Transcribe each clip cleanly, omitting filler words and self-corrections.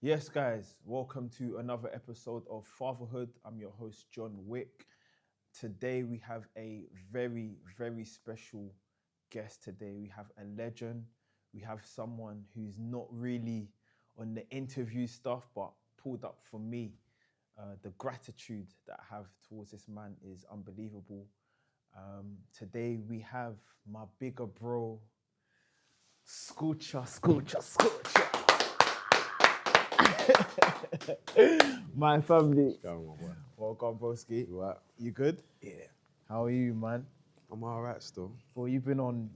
Yes, guys, welcome to another episode of Fatherhood. I'm your host, John Wick. Today, we have a very special guest today. We have a legend. We have someone who's not really on the interview stuff, but pulled up for me. The gratitude that I have towards this man is unbelievable. Today, we have my bigger bro, Scorcher. My family. What's going on, boy? Welcome, broski. You right? You good? Yeah. How are you, man? I'm alright still. Well, you've been on,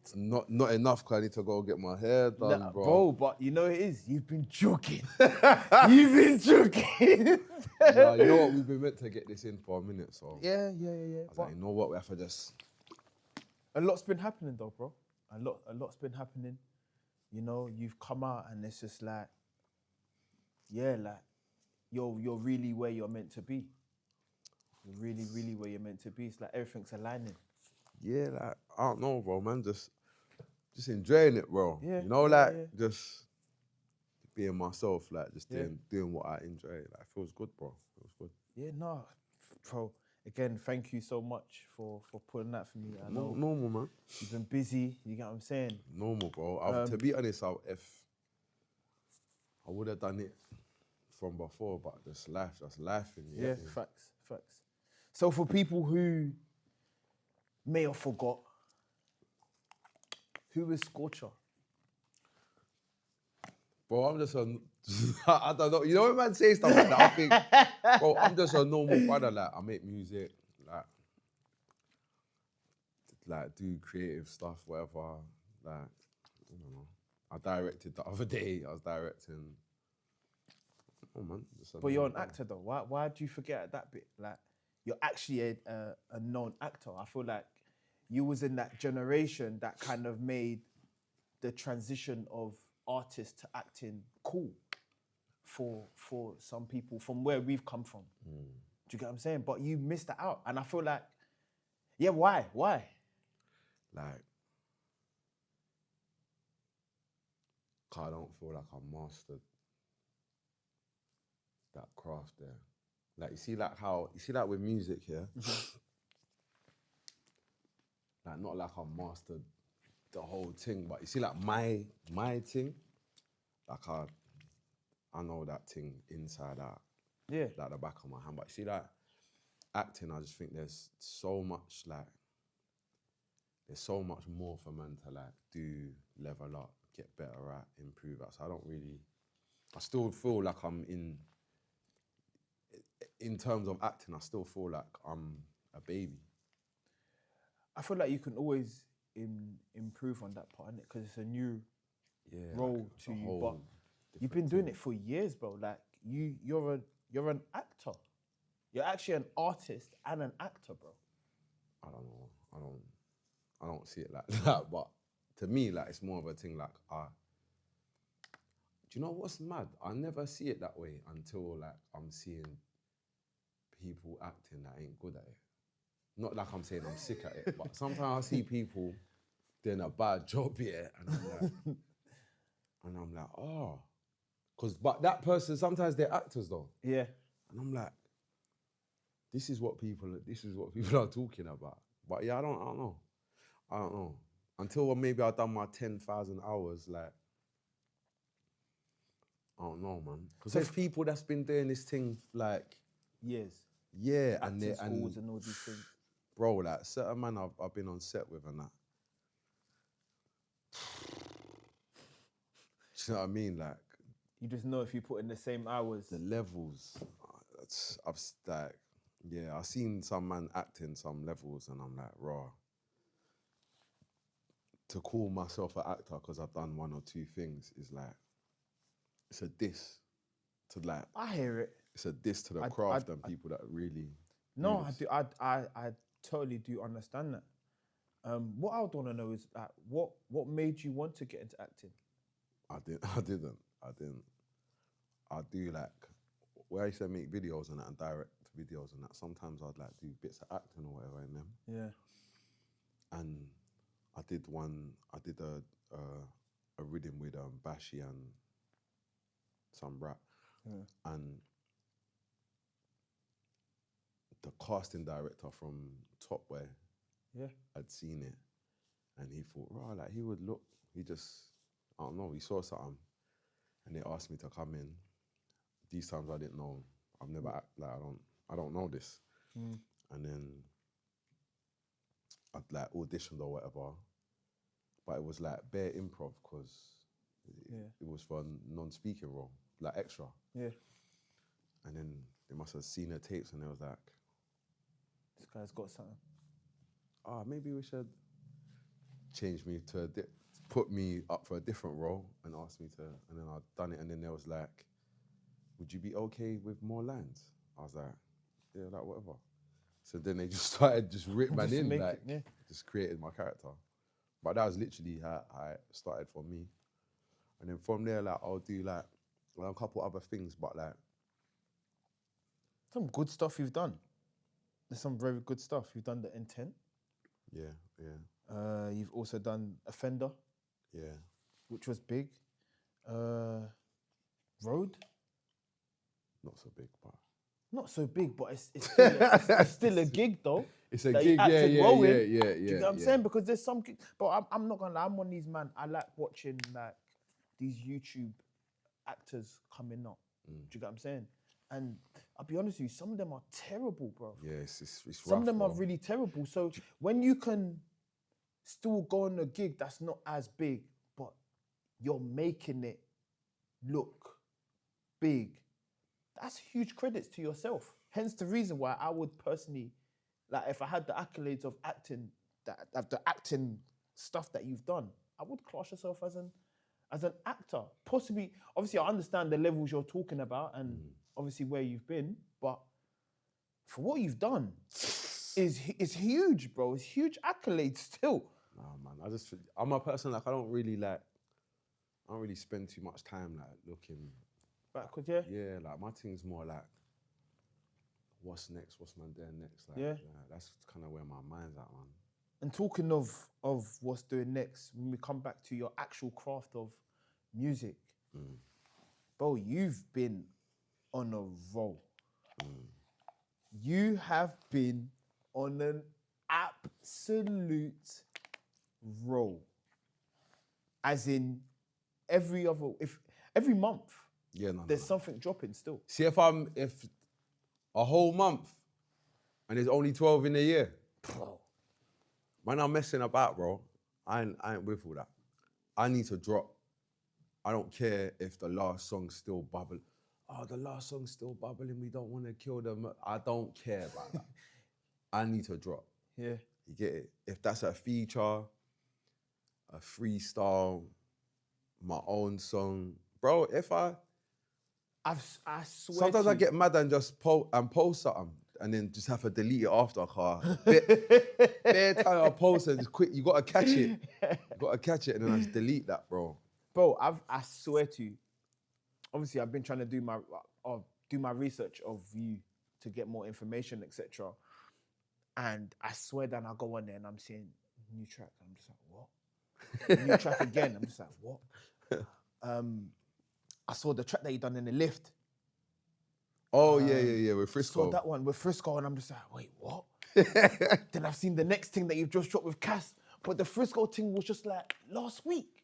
It's not enough because I need to go get my hair done, nah, bro. but you know it is. You've been joking. You've been joking. Nah, you know what? We've been meant to get this in for a minute, so Yeah. I was But like, you know what? We have to just. a lot's been happening, though, bro. A lot's been happening. You know, you've come out, and it's just like, yeah, like you're really where you're meant to be. You're really where you're meant to be. It's like everything's aligning. Yeah, like I don't know, bro, man. Just enjoying it, bro. Yeah, You know, yeah, like yeah. just being myself, like just Yeah. doing what I enjoy. Like feels good, bro. Feels good. Yeah, no, bro. Again, thank you so much for putting that for me. I know Normal, man. you've been busy. You get what I'm saying? Normal, bro. To be honest, if I would have done it from before, but just life in Yeah, facts. So for people who may have forgot, who is Scorcher? Bro, I'm just a, I don't know. You know when man say stuff like that, I think, bro, I'm just a normal brother. Like, I make music, like do creative stuff, whatever. Like, I don't know. I directed the other day. I was directing. Oh man, just a But you're normal an brother. actor though. Why do you forget that bit? Like, you're actually a known actor. I feel like you was in that generation that kind of made the transition of artist to acting cool for some people from where we've come from. Do you get what I'm saying? But you missed that out. And I feel like, yeah, why? Like, 'cause I don't feel like I mastered that craft there. Like, you see, like with music, yeah. Like, not like I mastered the whole thing, but you see, like my thing, like I know that thing inside out, Yeah. like the back of my hand. But you see, like acting, I just think there's so much more for man to like do, level up, get better at, improve at. So I still feel like I'm in terms of acting, I still feel like I'm a baby. I feel like you can always improve on that part, innit? Because it's a new role like, to a you. whole But you've been different doing thing. it for years, bro. Like you're an actor. You're actually an artist and an actor, bro. I don't know. I don't see it like that. But to me, like it's more of a thing. Like, do you know what's mad? I never see it that way until like I'm seeing people acting that ain't good at it. Not like I'm saying I'm sick at it, but sometimes I see people doing a bad job here, and I'm like, oh, but that person sometimes they're actors though, Yeah. and I'm like, this is what people are talking about. But yeah, I don't know. Until maybe I've done my 10,000 hours, like, I don't know, man. Because there's people that's been doing this thing, like, Years. yeah, Acting schools and all these things. bro, like, certain man I've been on set with and that. Do you know what I mean? Like, You just know if you put in the same hours. the levels, I've seen some man acting some levels and I'm like, raw. To call myself an actor because I've done one or two things is like, it's a diss to like, I hear it. it's a diss to the craft and people that really. No, this. I totally do understand that. What I would want to know is like, what made you want to get into acting? I didn't. I do like, where I used to make videos and that and direct videos and that, sometimes I'd like do bits of acting or whatever in them. Yeah. And I did a rhythm with Bashi and some rap, Yeah. and the casting director from Top Boy Yeah. had seen it, and he thought, right, like he would look. He just, I don't know. He saw something, and they asked me to come in. These times I didn't know. I've never like I don't know this. And then I'd like auditioned or whatever, but it was like bare improv because it was for a non-speaking role, like extra. Yeah. And then they must have seen the tapes and they was like, This guy's got something. maybe we should change me to put me up for a different role and ask me to, and then I'd done it, and then there was like, would you be okay with more lines? I was like, yeah, like whatever. So then they just started rip man in, like just created my character. But that was literally how it started for me. And then from there, like I'll do like a couple other things, but like some good stuff you've done. There's some very good stuff. You've done The Intent. yeah. You've also done Offender, Yeah. which was big. Road. Not so big, but Not so big, but it's still a gig though. it's a that gig, you acted yeah. well in. Do Do you know what I'm saying? Because there's some, but I'm not gonna lie, I'm one of these man. I like watching like these YouTube actors coming up. Do you get what I'm saying? And I'll be honest with you, some of them are terrible, bro. Yeah, it's rough, Some of them bro. are really terrible. So when you can still go on a gig that's not as big, but you're making it look big, that's huge credits to yourself. Hence the reason why I would personally, like if I had the accolades of acting, the acting stuff that you've done, I would class yourself as an actor. Possibly, obviously I understand the levels you're talking about and obviously where you've been, but for what you've done is huge, bro. It's huge accolades still. Nah, man. I'm a person like I don't really spend too much time like looking Backwards, yeah? Yeah, like my thing's more like what's next, what's man there next. Like, Yeah. That's kind of where my mind's at, man. And talking of what's doing next, when we come back to your actual craft of music, bro, you've been on a roll. You have been on an absolute roll. As in every month, there's something dropping still. See, if a whole month and there's only 12 in a year, Bro. man, I'm messing about, bro. I ain't with all that. I need to drop. I don't care if the last song's still bubbling. Oh, the last song's still bubbling. We don't want to kill them. I don't care about that. I need to drop. Yeah. You get it? If that's a feature, a freestyle, my own song, bro. I swear. Sometimes I get mad and just post something and then just have to delete it after. Bare time I post and just quick. You gotta catch it. You gotta catch it and then I just delete that, bro. Bro, I swear to you. Obviously, I've been trying to do my research of you to get more information, etc. And I swear that I go on there and I'm seeing new track. I'm just like, what? New track again. I'm just like, what? I saw the track that you done in the lift. Oh yeah, with Frisco. Saw that one with Frisco, and I'm just like, wait, what? Then I've seen the next thing that you've just dropped with Cass, but the Frisco thing was just like last week.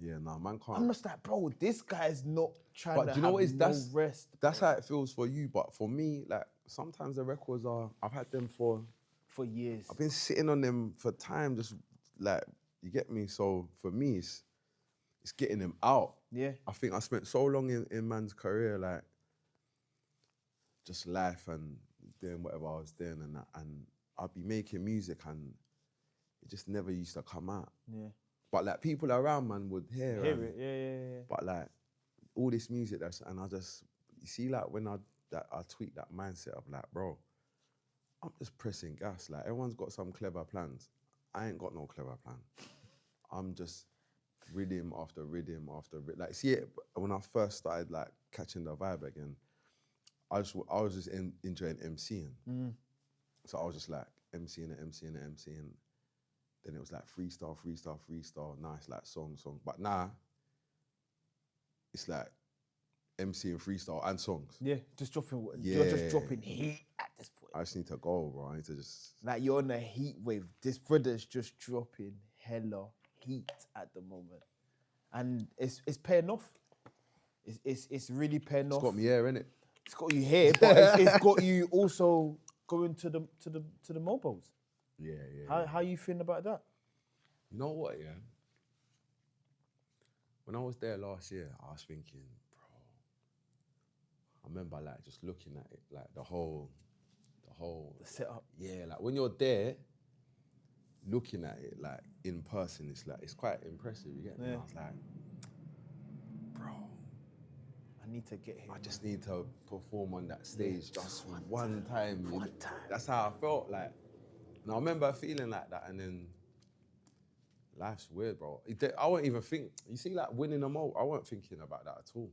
Yeah, nah, man can't. I'm just like, bro, this guy's not trying but to do you know what have is no rest. That's how it feels for you, but for me, like sometimes the records I've had them for years. I've been sitting on them for time, just like, you get me? So for me, it's getting them out. Yeah. I think I spent so long in man's career, like, just life and doing whatever I was doing and that, and I'd be making music and it just never used to come out. Yeah. But like people around, man, would hear it, yeah. But like all this music and I just, you see, like when I tweak that mindset of like, bro, I'm just pressing gas. Like everyone's got some clever plans. I ain't got no clever plan. I'm just rhythm after rhythm after rhythm. Like, see it, when I first started like catching the vibe again, I was just enjoying MCing. So I was just like MCing. Then it was like freestyle. Now it's like song. But now it's like MCing freestyle and songs. Yeah, just dropping. Yeah. You're just dropping heat at this point. I just need to go, bro. I need to just. Like you're on a heat wave. This brother's just dropping hella heat at the moment, and it's paying off. It's really paying It's off. got me here, innit? It's got you here, but it's got you also going to the Mobos. Yeah, yeah. How you feeling about that? You know what, yeah? When I was there last year, I was thinking, bro, I remember like just looking at it, like the whole The setup. yeah, like when you're there, looking at it like in person, it's quite impressive, you get me? Yeah. I was like, bro, I need to get here. I just need to perform on that stage just one time. One time. That's how I felt like. And I remember feeling like that, and then life's weird, bro. I won't even think, you see like winning a Mo, I weren't thinking about that at all.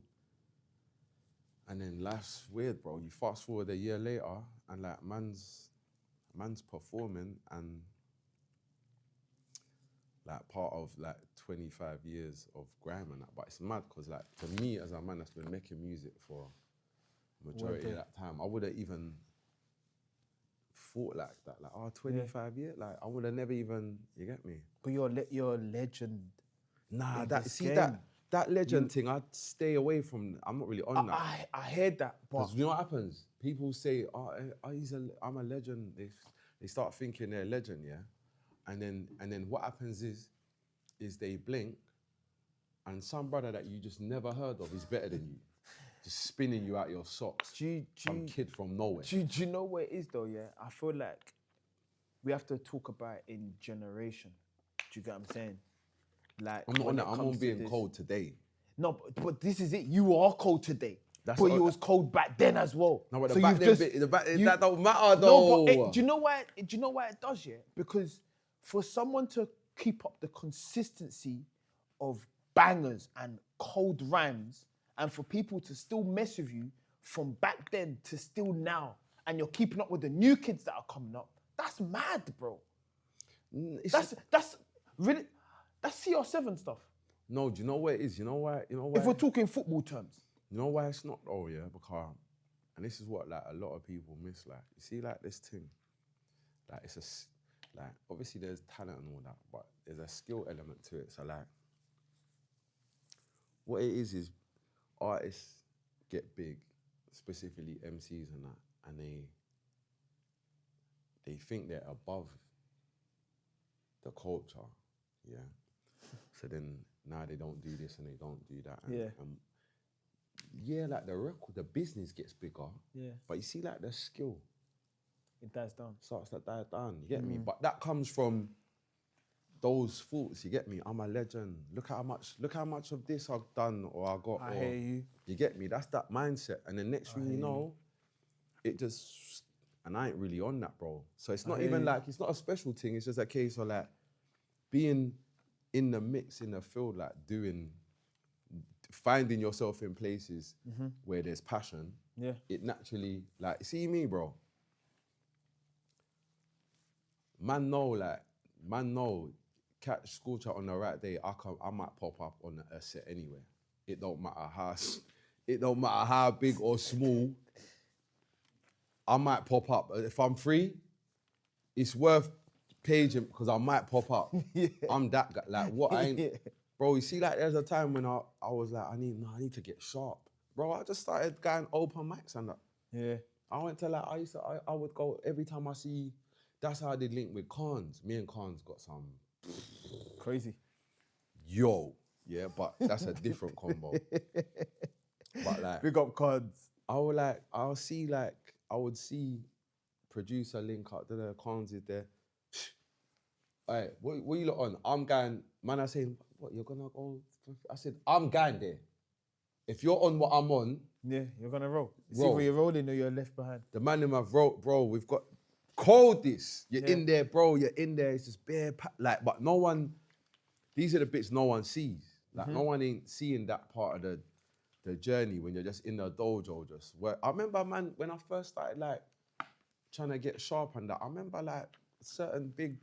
And then life's weird, bro. You fast forward a year later and like man's performing and like part of like 25 years of grime and that. But it's mad because like to me as a man that's been making music for majority of that time, I would have even thought like that. Like, 25 years? Like I would have never even, you get me? But you're a legend. Nah, in that this see game. that legend thing, I'd stay away from. I'm not really on that. I heard that, but Because you know what happens? People say, I'm a legend. They start thinking they're a legend, yeah? And then what happens is they blink and some brother that you just never heard of is better than you. Just spinning you out your socks. Some kid from nowhere. Do you know what it is though, yeah? I feel like we have to talk about it in generation. Do you get what I'm saying? Like I'm not on that. I'm on being this. cold today. No, but this is it. You are cold today. That's but what- you was cold back then as well. No, but So the back you've then just- bit, the back, you- that don't matter though. No, but do you know why? Do you know why it does, yeah? Because for someone to keep up the consistency of bangers and cold rhymes, and for people to still mess with you from back then to still now, and you're keeping up with the new kids that are coming up, that's mad, bro. That's really that's CR7 stuff. No, do you know what it is? You know why? If we're talking football terms. You know why it's not? Oh yeah, because, and this is what like a lot of people miss. Like you see, like this thing, like like obviously there's talent and all that, but there's a skill element to it. So like, what it is artists get big, specifically MCs and that, and they think they're above the culture, yeah. So then now they don't do this and they don't do that. And, yeah, like the business gets bigger. Yeah. But you see, like the skill It dies down. starts to die down. You get me? But that comes from those thoughts. You get me? I'm a legend. Look how much of this I've done or I got. I hear you. You get me? That's that mindset. And the next thing you know, it just, and I ain't really on that, bro. So it's not even like, it's not a special thing. It's just a case of like being in the mix, in the field, like finding yourself in places where there's passion. Yeah. It naturally, like, see me, bro. Man know, catch Scorcher on the right day, I might pop up on a set anywhere. It don't matter how big or small. I might pop up. If I'm free, it's worth paging because I might pop up. Yeah. I'm that guy. Like what I ain't, bro. You see, like there's a time when I was like, I need to get sharp, bro. I just started going open mics and that. Yeah. I went to like I would go every time I see. That's how I did link with Khans. Me and Khans got some Crazy. yo, yeah, but that's a different combo. But like, Big up cards. I would see producer link up, the Khans is there. Alright, what you lot on? I'm going, man, I saying, what, you're gonna go? I said, I'm going there. If you're on what I'm on, Yeah, you're gonna roll. See Roll. where you're rolling or you're left behind. the man in my wrote, bro, we've got cold this. You're Yeah. in there, bro, you're in there, it's just bare, like, but no one, these are the bits no one sees. Like, no one ain't seeing that part of the journey when you're just in the dojo, just where, I remember, man, when I first started, like, trying to get sharp and that, I remember, like, certain big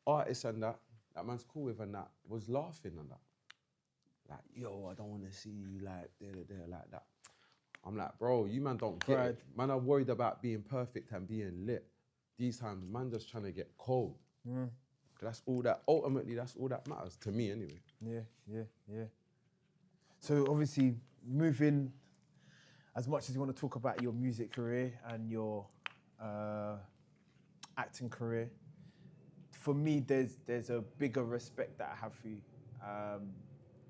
artists and that man's cool with and that, was laughing and that. Like, yo, I don't want to see you like, there, like that. I'm like, bro, you man don't get it. Man are worried about being perfect and being lit. These times, man just trying to get cold. That's all that, ultimately, that's all that matters, to me anyway. Yeah. So obviously, moving, as much as you want to talk about your music career and your acting career, for me, there's a bigger respect that I have for you.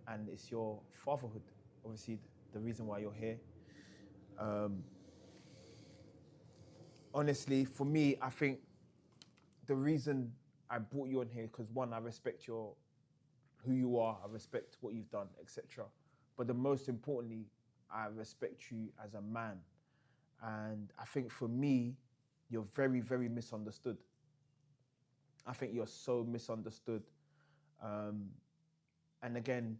And it's your fatherhood. Obviously, the reason why you're here. Honestly, for me, I think the reason I brought you on here, because one, I respect who you are, I respect what you've done, etc. But the most importantly, I respect you as a man. And I think for me, you're very, very misunderstood. I think you're so misunderstood. And again,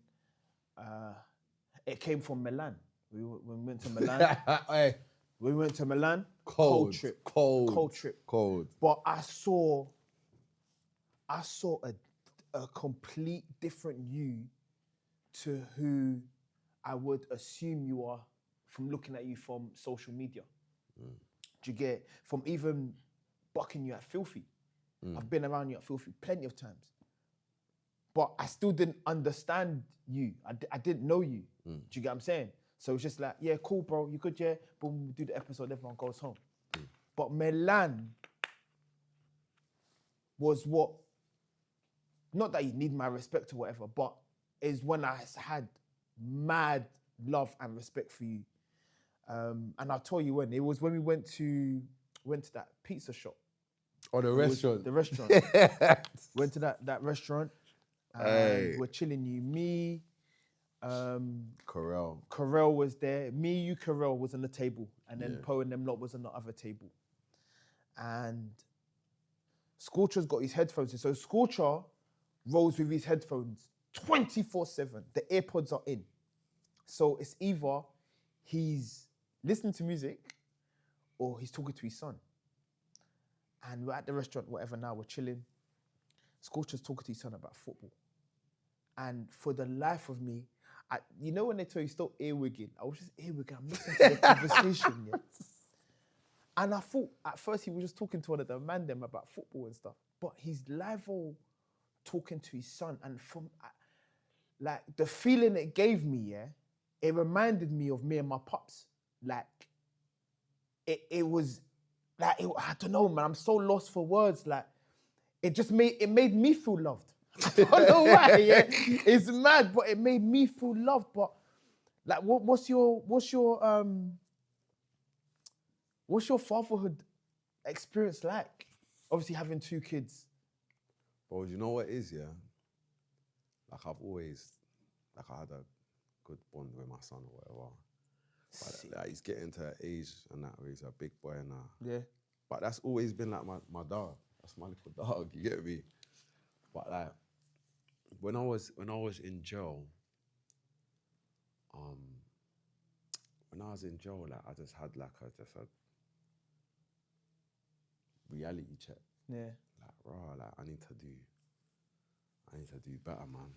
it came from Milan. We went to Milan. Hey. We went to Milan. Cold trip. Cold. But I saw a complete different you to who I would assume you are from looking at you from social media. Do you get? From even bucking you at Filthy. I've been around you at Filthy plenty of times. But I still didn't understand you. I didn't know you. Do you get what I'm saying? So it's just like, yeah, cool, bro. You good, yeah? Boom, we do the episode, everyone goes home. But Milan was what, not that you need my respect or whatever, but is when I had mad love and respect for you. And I'll tell you when. It was when we went to that pizza shop. Oh, the restaurant. The restaurant. Went to that restaurant. Hey. We're chilling, me, Carell was there. Me, you, Carell was on the table. And then Poe and them lot was on the other table. And Scorcher's got his headphones in. So Scorcher rolls with his headphones 24/7. The AirPods are in. So it's either he's listening to music or he's talking to his son. And we're at the restaurant, whatever now, we're chilling. Scorcher's talking to his son about football. And for the life of me, you know when they tell you stop earwigging? I was just earwigging. I'm listening to the conversation, yeah? And I thought at first he was just talking to one of the man them about football and stuff. But he's live all talking to his son. And from like the feeling it gave me, yeah, it reminded me of me and my pops. Like it was like, I don't know, man. I'm so lost for words. Like it made me feel loved. I don't know why, yeah. It's mad, but it made me feel loved. But like, what's your fatherhood experience like? Obviously having 2 kids. Bro, you know what it is, yeah? Like I've always, like I had a good bond with my son or whatever. But like, he's getting to an age and that where he's a big boy now. Yeah. But that's always been like my dog. That's my little dog, you get me? But like, when I was in jail, like I just had like a reality check. Yeah. Like, raw, like I need to do better, man.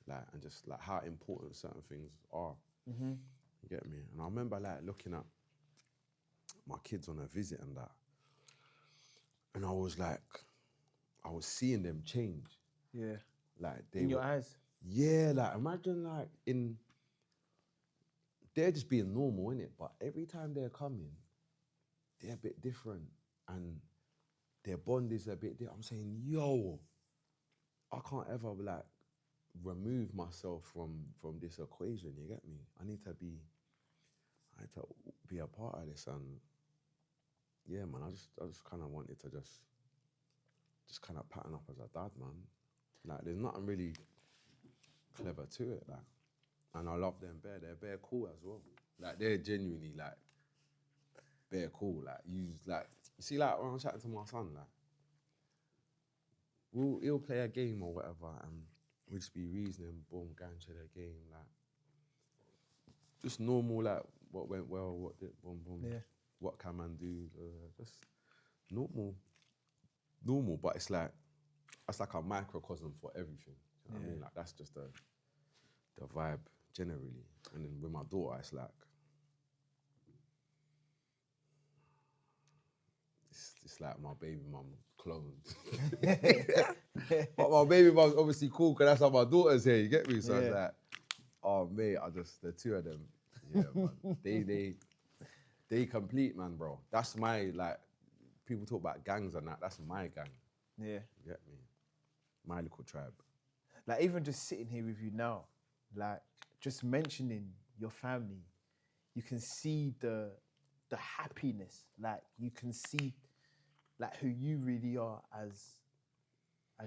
Like, and just like how important certain things are. You get me? And I remember like looking at my kids on a visit and that, and I was seeing them change. Yeah. Like they in your eyes. Yeah, like imagine like they're just being normal, innit? But every time they're coming, they're a bit different and their bond is a bit different. I'm saying, yo, I can't ever like remove myself from this equation, you get me? I need to be a part of this, and yeah, man, I just kind of wanted to just kind of pattern up as a dad, man. Like, there's nothing really clever to it, like, and I love them bare. They're bare cool as well. Like, they're genuinely like bare cool. Like, you see, like when I'm chatting to my son, like, he'll play a game or whatever, and we'll just be reasoning, boom, going to the game, like, just normal, like, what went well, what did, boom, boom, yeah. What can man do, just normal, but it's like a microcosm for everything. You know what I mean? Like, that's just the vibe generally. And then with my daughter, it's like, it's like my baby mum cloned. But my baby mum's obviously cool because that's how my daughter's here, you get me? So it's like, oh mate, the two of them, yeah, man. They complete, man, bro. That's my, like, people talk about gangs and that's my gang. Yeah. You get me? My little tribe. Like, even just sitting here with you now, like, just mentioning your family, you can see the happiness. Like, you can see, like, who you really are as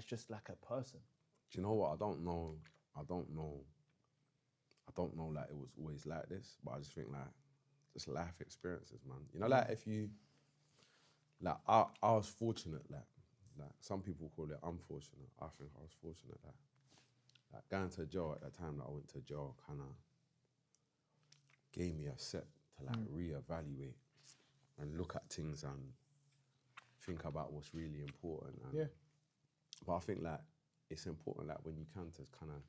just like a person. Do you know what? I don't know, like, it was always like this, but I just think, like, just life experiences, man. You know, like, if you, like, I was fortunate, like, some people call it unfortunate. I think I was fortunate that, like, going to jail at the time that I went to jail kind of gave me a set to, like, reevaluate and look at things and think about what's really important. And, but I think, like, it's important, like, when you can, to kind of,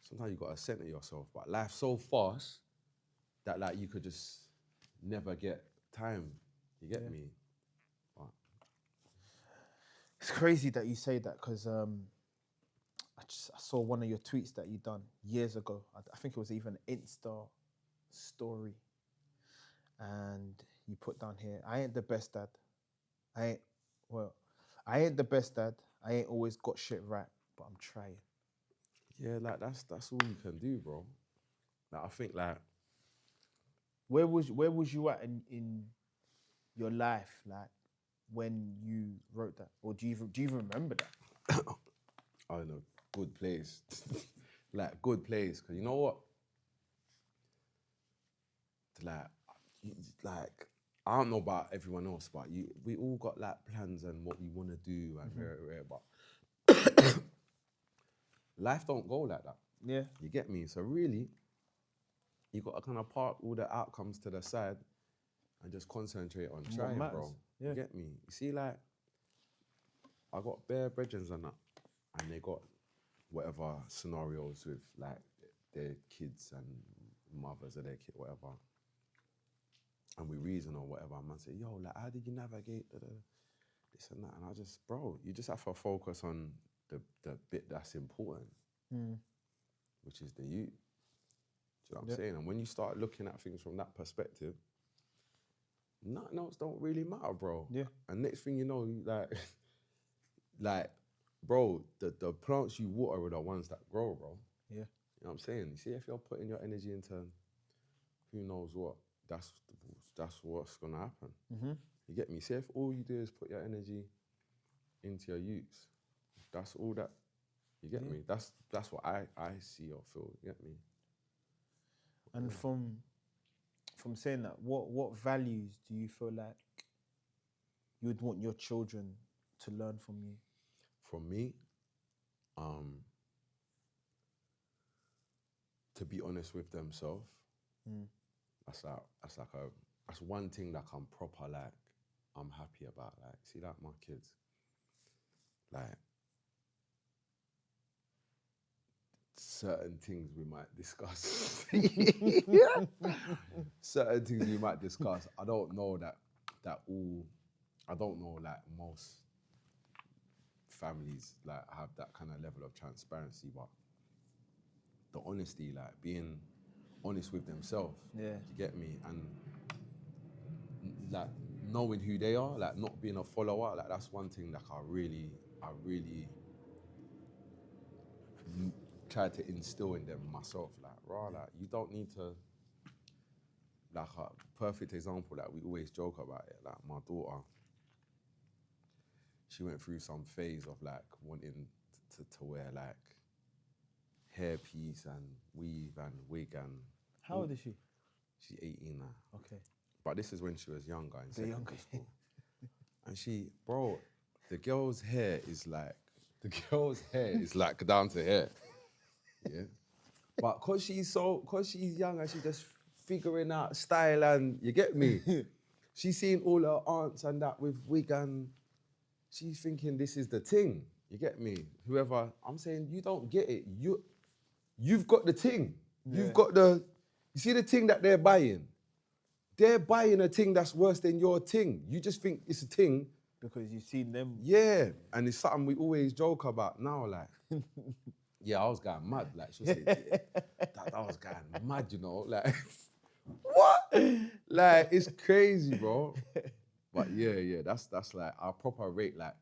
sometimes you got to center yourself, but life's so fast that, like, you could just never get time. You get me? But it's crazy that you say that, because I saw one of your tweets that you done years ago. I think it was even an Insta story, and you put down here, I ain't the best dad. I ain't the best dad. I ain't always got shit right, but I'm trying. yeah, like, that's all you can do, bro. Like, I think, like, Where was you at in your life, like, when you wrote that, or do you even remember that? I'm in a good place. Like, good place, because you know what? Like, I don't know about everyone else, but we all got, like, plans and what we want to do and but life don't go like that. Yeah. You get me? So really, you got to kind of park all the outcomes to the side and just concentrate on trying, bro. Yeah. You get me? You see, like, I got bare brethren and that, and they got whatever scenarios with, like, their kids and mothers of their kid, whatever. And we reason or whatever, man say, yo, like, how did you navigate this and that? And I just, bro, you just have to focus on the bit that's important, which is the you. Do you know what I'm saying? And when you start looking at things from that perspective, nothing else don't really matter, bro. Yeah. And next thing you know, like, bro, the plants you water are the ones that grow, bro. Yeah. You know what I'm saying? You see, if you're putting your energy into who knows what, that's what's gonna happen. You get me? See, if all you do is put your energy into your youths, that's all that, you get me? That's what I see or feel, you get me? And from saying that, what values do you feel like you would want your children to learn from you? From me, to be honest with themselves. That's one thing that I'm proper, like, I'm happy about. Like, see, like, my kids, like, certain things we might discuss. Certain things we might discuss. I don't know like, most families, like, have that kind of level of transparency, but the honesty, like, being honest with themselves. Yeah. You get me? And, like, knowing who they are, like, not being a follower, like, that's one thing that I really try to instill in them myself. Like, like, you don't need to, like, a perfect example, like, we always joke about it, like, my daughter, she went through some phase of, like, wanting to wear, like, hairpiece and weave and wig and... How old is she? She's 18 now. Okay. But this is when she was younger in secondary school. And she, bro, the girl's hair is like down to here. Yeah. But cause she's young and she's just figuring out style and, you get me? She's seen all her aunts and that with wig and she's thinking this is the thing. You get me? Whoever, I'm saying, you don't get it. You've got the thing. Yeah. You've got you see the thing that they're buying? They're buying a thing that's worse than your thing. You just think it's a thing, Because you've seen them. Yeah, and it's something we always joke about now, like, yeah, I was going mad, like, she'll say, yeah, that was going mad, you know, like, what? Like, it's crazy, bro. But yeah, that's like, I proper rate, like,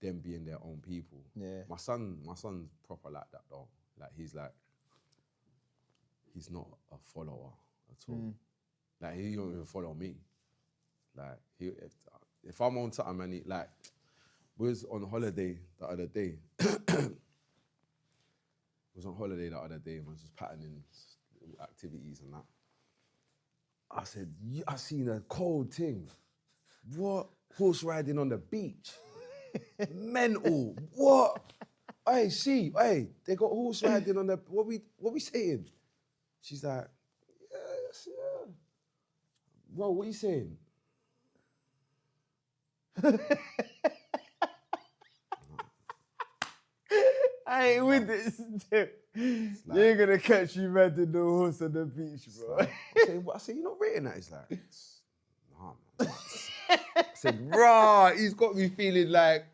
them being their own people. Yeah. My son's proper like that, though. Like, he's not a follower at all. Like, he don't even follow me. Like, if I'm on something and he, like, we was on holiday the other day. Was on holiday the other day and was just patterning activities and that. I said, I seen a cold thing. What? Horse riding on the beach. Mental. What? Hey, they got horse riding on the, what we saying? She's like, yes, yeah. Bro, what you saying? I ain't with this. You ain't gonna catch you mad in the horse on the beach, bro. I said, you're not rating that. He's like, nah, man. I said, rah, he's got me feeling like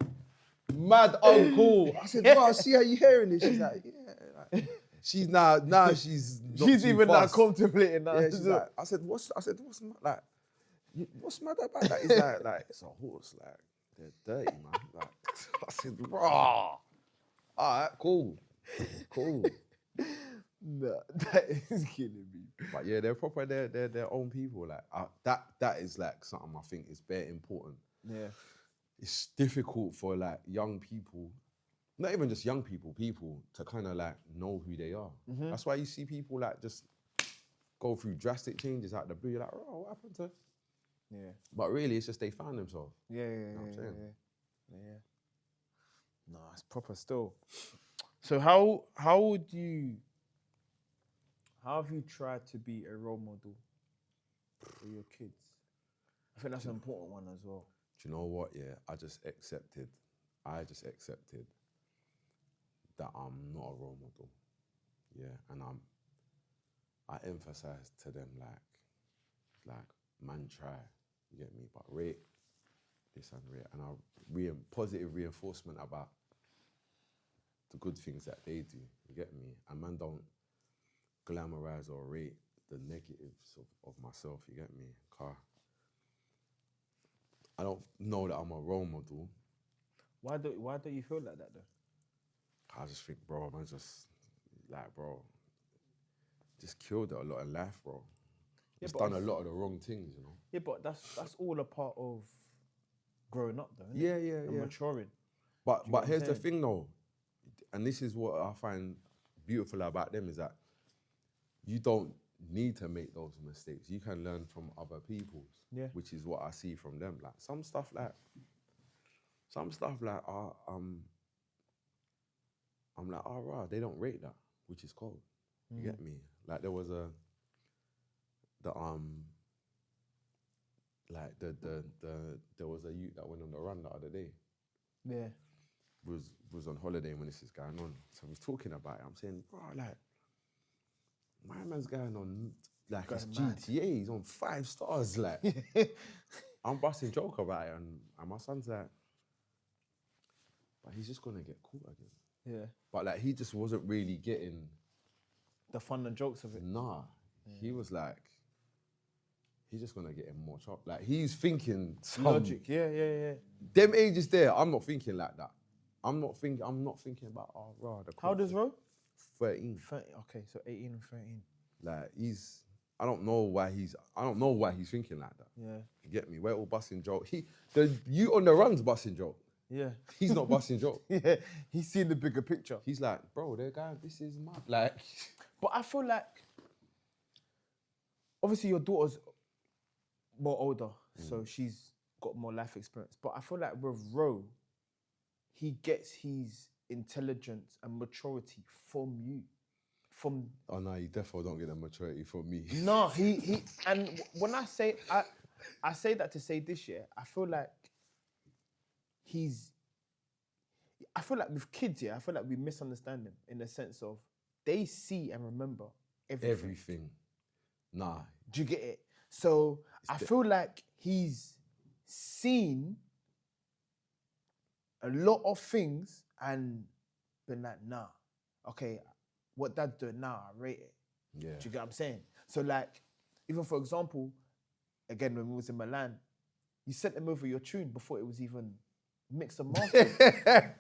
mad uncool. I said, rah, see how you hearing this? She's like, yeah. Like, she's now she's not she's too even fast. not contemplating that. Yeah, she's like, I said, what's mad, what's mad about that? He's like, it's a horse, like, they're dirty, man. Like, I said, rah. All right, cool. Nah, that is killing me. But yeah, they're proper. They're their own people. Like that is like something I think is very important. Yeah. It's difficult for like young people, not even just young people to kind of like know who they are. Mm-hmm. That's why you see people like just go through drastic changes out the blue. You're like, oh, what happened to? Yeah. But really, it's just they found themselves. Yeah. You know what I'm saying? Yeah. No, it's proper still. So how have you tried to be a role model for your kids? I think that's an important one as well. Do you know what? Yeah, I just accepted that I'm not a role model. Yeah, and I emphasize to them like man try, you get me, but rate this and rate, and I positive reinforcement about the good things that they do, you get me, and man don't glamorize or rate the negatives of myself, you get me, car. I don't know that I'm a role model. Why don't you feel like that though? I just think, bro, man, just like, bro, just killed it a lot in life, bro. Yeah, Just done a lot of the wrong things, you know. Yeah, but that's all a part of growing up, though. Isn't Yeah, it? And maturing. But here's the thing, though, and this is what I find beautiful about them is that you don't need to make those mistakes. You can learn from other people's. Yeah. Which is what I see from them. Like some stuff like I'm like, oh rah, they don't rate that, which is cold. You get me? Like there was there was a youth that went on the run the other day. Yeah. Was on holiday when this is going on. So I was talking about it. I'm saying, bro, like, my man's going on like his GTA, he's on 5 stars, like. I'm busting joke about it, and my son's like, but he's just gonna get caught again. Yeah. But like he just wasn't really getting the fun and jokes of it. Nah. He was like, he's just gonna get in more trouble. Like he's thinking logic. Yeah. Them ages there, I'm not thinking like that. I'm not thinking about How old is Ro? 13. 30, okay, so 18 and 13. Like I don't know why he's thinking like that. Yeah. You get me? We're all busting joke. You on the run's busting joke. Yeah. He's not busting joke. Yeah. He's seen the bigger picture. He's like, bro, this is mad. Like, but I feel like obviously your daughter's more older, so she's got more life experience. But I feel like with Ro, he gets his intelligence and maturity from you. Oh no, you definitely don't get the maturity from me. No, he and when I say I say that to say this year, I feel like with kids, I feel like we misunderstand them in the sense of they see and remember everything. Nah. Do you get it? So I feel like he's seen a lot of things and been like, nah, okay, what dad's doing now, I rate it. Yeah. Do you get what I'm saying? So like, even for example, again, when we was in Milan, you sent them over your tune before it was even mixed and mastered.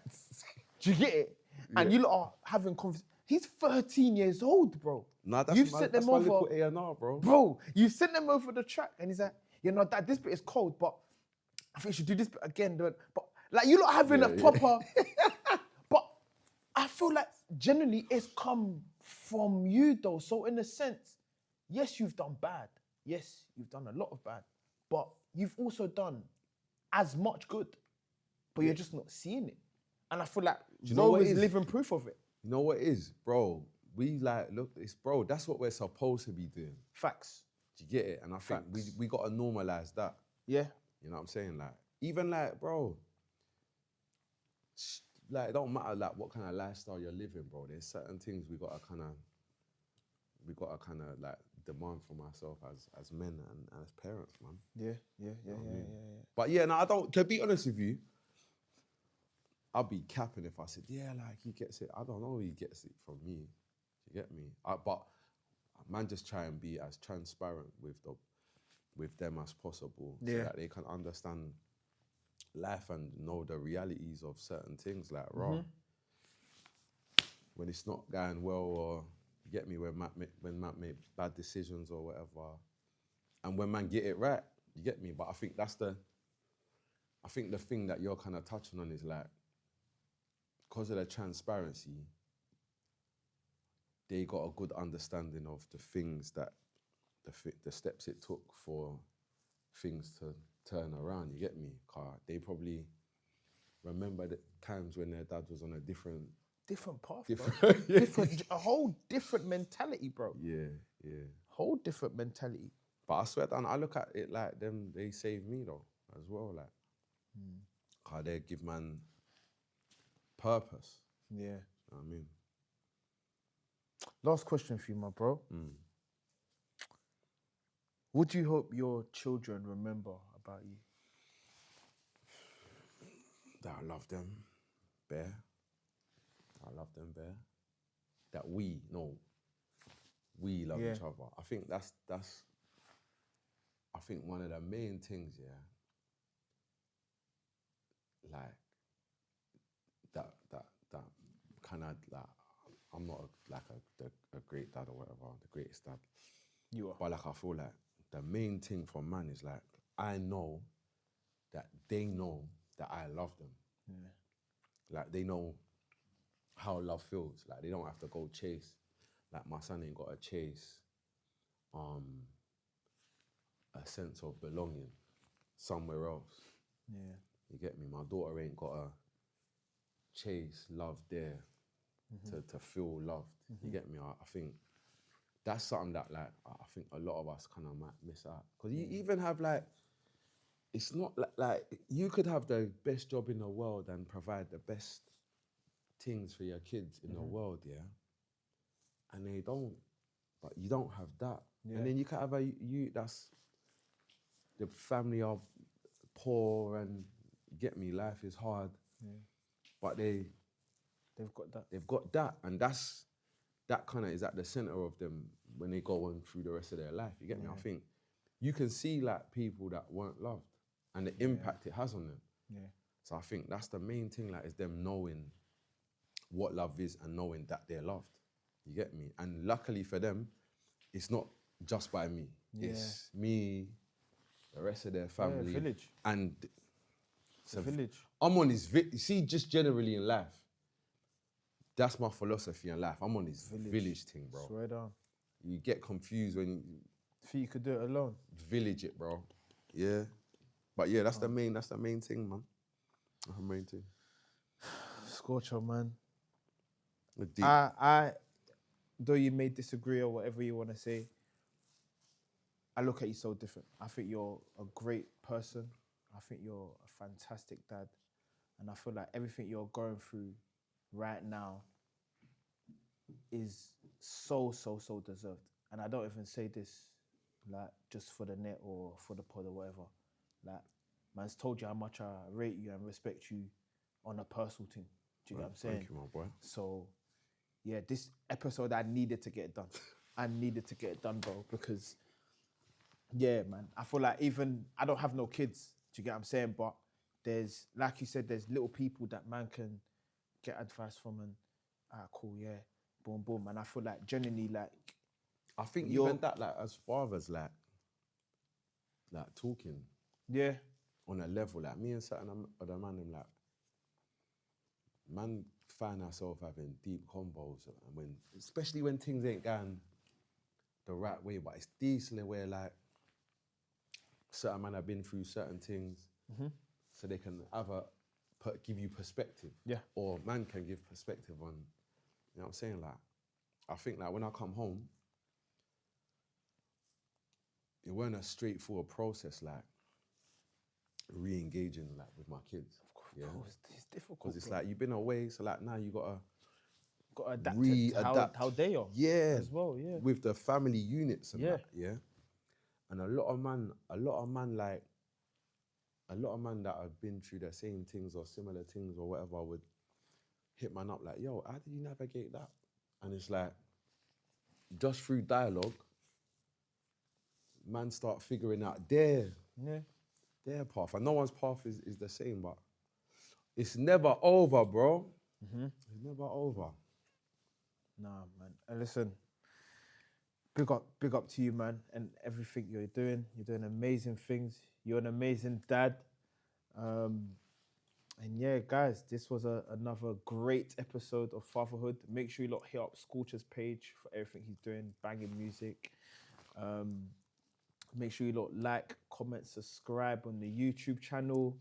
Do you get it? And you lot are having conversations. He's 13 years old, bro. Nah, that's You've my, sent that's them my over, little A&R, bro. bro. You sent them over the track, and he's like, you know, that this bit is cold, but I think you should do this bit again. But like, you lot having a proper. But I feel like generally it's come from you though. So in a sense, yes, you've done bad. Yes, you've done a lot of bad, but you've also done as much good, but you're just not seeing it. And I feel like Ro is living proof of it. You know what it is, bro? We like, look, it's bro, that's what we're supposed to be doing. Facts. Do you get it? And I think we got to normalize that. Yeah. You know what I'm saying? Like, even like, bro, like, it don't matter like what kind of lifestyle you're living, bro. There's certain things we gotta kind of like demand from ourselves as men and as parents, man. Yeah. But yeah, no, I don't. To be honest with you, I'd be capping if I said, yeah, like he gets it. I don't know, he gets it from me. Do you get me? But man, just try and be as transparent with them as possible, so that they can understand life and know the realities of certain things. Like, when it's not going well, or you get me, when man make bad decisions or whatever, and when man get it right, you get me. But I think the thing that you're kind of touching on is like, because of the transparency, they got a good understanding of the things that, the steps it took for things to turn around, you get me? They probably remember the times when their dad was on a different path, bro. A whole different mentality, bro. Yeah. Whole different mentality. But I swear down, I look at it like them, they saved me though, as well, like, they give man purpose. Yeah. You know what I mean? Last question for you, my bro. What do you hope your children remember about you? That I love them bare. That we love each other. I think that's I think one of the main things, like that kind of like, I'm not a great dad or whatever, the greatest dad. You are. But like, I feel like the main thing for man is like, I know that they know that I love them. Yeah. Like, they know how love feels. Like, they don't have to go chase. Like, my son ain't got to chase a sense of belonging somewhere else. Yeah. You get me? My daughter ain't got to chase love there to feel loved. You get me? I think that's something that, like, I think a lot of us kind of might miss out. Because you even have, like, it's not like you could have the best job in the world and provide the best things for your kids in the world, and they don't, but you don't have that. And then you can have that's, the family are poor and, you get me, life is hard, but they've got that, and that kind of is at the center of them when they go on through the rest of their life. You get me? I think you can see like people that weren't loved and the impact it has on them. Yeah. So I think that's the main thing, like, is them knowing what love is and knowing that they're loved. You get me? And luckily for them, it's not just by me. Yeah. It's me, the rest of their family. Village. And it's a village. I'm on this, see, just generally in life, that's my philosophy in life. I'm on this village thing, bro. Swear down. You get confused when you... Think you could do it alone? Village it, bro. Yeah. But yeah, that's the main thing, man. That's the main thing. Scorcher, man. I, though you may disagree or whatever you want to say, I look at you so different. I think you're a great person. I think you're a fantastic dad. And I feel like everything you're going through right now is so deserved. And I don't even say this like just for the net or for the pod or whatever. Like, man's told you how much I rate you and respect you on a personal thing. Do you get what I'm saying? Thank you, my boy. So, yeah, this episode I needed to get it done. I needed to get it done, bro, because yeah, man, I feel like even I don't have no kids. Do you get what I'm saying? But there's, like you said, there's little people that man can get advice from, and cool, yeah, boom, boom. And I feel like genuinely, like, I think you're- even that, like, as fathers, like talking yeah, on a level, like me and certain other man, them like, man find ourselves having deep combos, and when, especially when things ain't going the right way, but it's decent where like certain man have been through certain things, so they can either give you perspective, yeah, or man can give perspective on, you know what I'm saying? Like, I think like when I come home, it weren't a straightforward process, like re-engaging like with my kids. Yeah, bro, it's difficult. because it's bro. like you've been away, so like now you gotta Gotta adapt to re-adapt how they are. Yeah, as well, yeah. with the family units and Yeah. that, yeah. And a lot of man that have been through the same things or similar things or whatever would hit man up like, yo, how did you navigate that? And it's like, just through dialogue, man start figuring out their path. And no one's path is the same, but it's never over, bro. It's never over. Nah, man. And listen, big up to you, man, and everything you're doing. You're doing amazing things. You're an amazing dad. And yeah, guys, this was another great episode of Fatherhood. Make sure you lot hit up Scorcher's page for everything he's doing, banging music. Make sure you lot like, comment, subscribe on the YouTube channel.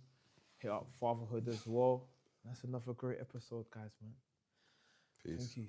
Hit up Fatherhood as well. That's another great episode, guys, man. Peace. Thank you.